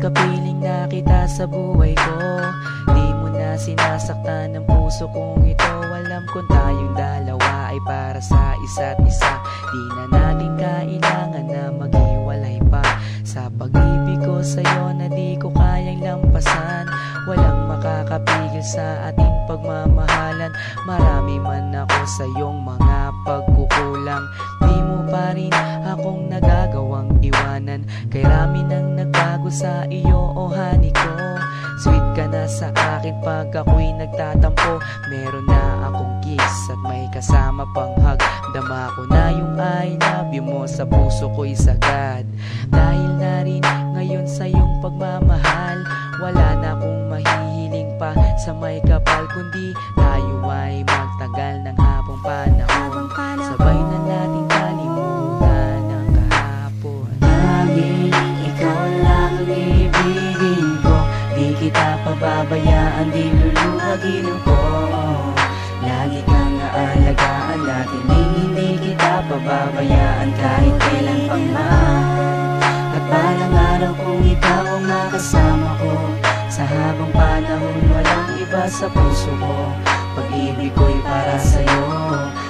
kapiling na kita sa buhay ko. Di mo na sinasaktan ng puso kong ito. Alam kong tayong dalawa ay para sa isa't isa. Di na natin kailangan na maghiwalay pa. Sa pag-ibig ko sa'yo na di ko kayang lampasan. Walang makakapigil sa ating pagmamahalan. Marami man ako sa iyong mga pagkukulang, di mo pa rin akong nagagawang iwanan. Kay rami nang nagbago sa iyo, oh honey ko. Sweet ka na sa akin pag ako'y nagtatampo. Meron na akong kiss at may kasama pang hug. Dama ko na yung I love you mo sa puso ko'y sagad. Dahil na rin ngayon sa iyong pagmamahal, wala na akong mahihiling pa sa may kapal, kundi tayo ay magtagal ng habang panahon. Sabay na natin kalimutan ang kahapon. Laging ikaw lang ang ibigin ko. Di kita pababayaan, di luluhagin ko. Lagi kang aalagaan natin, hindi kita pababayaan kahit kailan pang man. At balang araw kung ikaw ang makasama ko, sa habang panahon walang iba sa puso ko. Pag-ibig ko'y para sa'yo,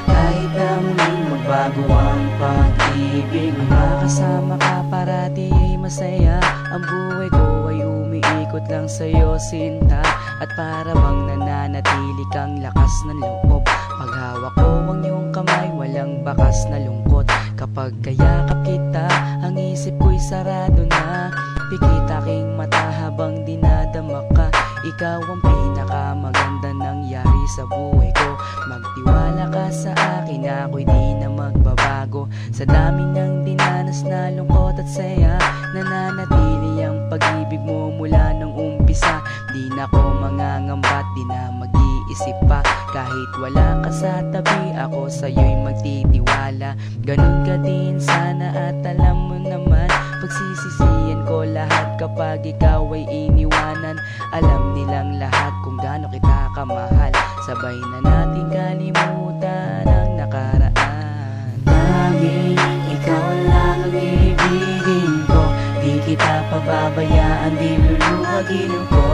kahit na muling magbago ang pag-ibig mo. Makasama ka parati ay masaya. Ang buhay ko ay umiikot lang sa'yo, sinta. At para bang nananatili kang lakas ng loob. Paghawak ko ang iyong kamay, walang bakas na lungkot. Kapag kayakap kita, ang isip ko'y sarado na. Pikit aking mata habang dinadama ka. Ikaw ang pinakamaganda nangyari sa buhay ko. Magtiwala ka sa akin, ako'y di na magbabago. Sa dami ng dinanas na lungkot at saya, nananatili ang pag-ibig mo mula nung umpisa. Di na ko mangangamba, di na mag-iisip pa. Kahit wala ka sa tabi, ako sa'yo'y magtitiwala. Ganun ka din sana at alam mo naman, pagsisisihan ko lahat kapag ikaw ay iniwanan. Alam nilang lahat kung gaano kita kamahal. Sabay na natin kalimutan ang nakaraan. Laging ikaw lang ang ibigin ko. Di kita pababayaan, di luluhagin ko.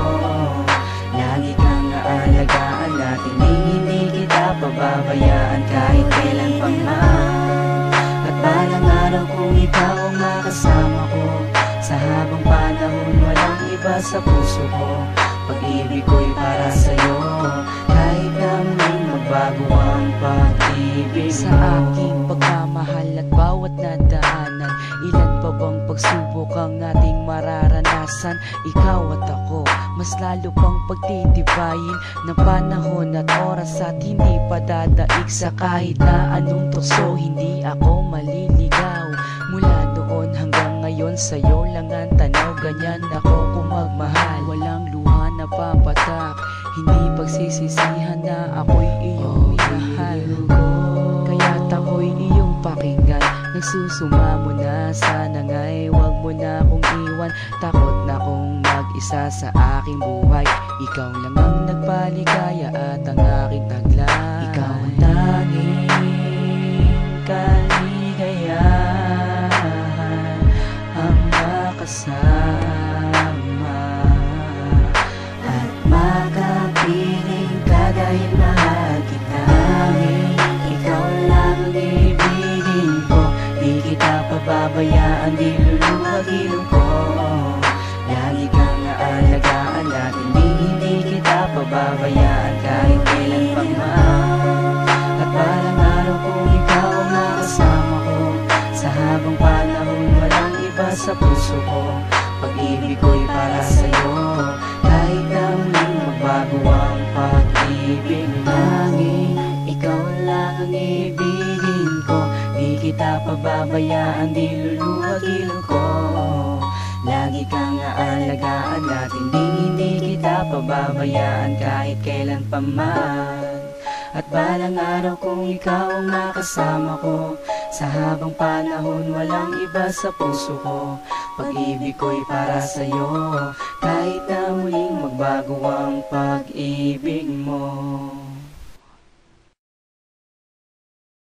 Lagi kang aalagaan natin, hindi kita pababayaan kahit kailan pang man. At balang araw kung ikaw ang makasama ko, sa habang panahon walang iba sa puso ko. Pag-ibig ko'y para sa'yo, kahit na muling magbago ang pag-ibig mo. Sa aking pagmamahal at bawat nadaanan, ilan pa bang pagsubok ang ating mararanasan? Ikaw at ako, mas lalo pang pagtitibayin ng panahon at oras at hindi pa dadaig sa kahit na anong tukso. Hindi ako maliligaw mula doon hanggang ngayon, sa'yo lang ang tanaw. Ganyan ako kung magmahal, walang luha na papatak. Hindi pagsisisihan na ako'y iyong minahal. Kaya't ako'y iyong pakinggan. Nagsusumamo na, sana nga'y wag mo na akong iwan. Takot na kong mag-isa sa aking buhay. Ikaw lang ang nagpaligaya at ang aking taglay. Ikaw ang tanging kaligayahan, ang makasama at makapiling ka dahil mahal kita. Ikaw lang ang ibigin ko. Di kita pababayaan, di luluhagin ko. Lagi kang aalagaan natin, hindi kita pababayaan kahit kailan pang man. At balang araw kung ikaw ang makasama ko, sa habang panahon walang iba sa puso ko. Pag-ibig ko'y para sa'yo, kahit na muling magbago ang pag-ibig mo. Tanging ikaw lang ang ibigin ko. Di kita pababayaan, di luluhagin ko. Lagi kang aalagaan natin, hindi kita pababayaan kahit kailan pa man. At balang araw kung ikaw ang makasama ko, sa habang panahon walang iba sa puso ko. Pag-ibig ko'y para sa'yo, kahit na muling magbago ang pag-ibig mo.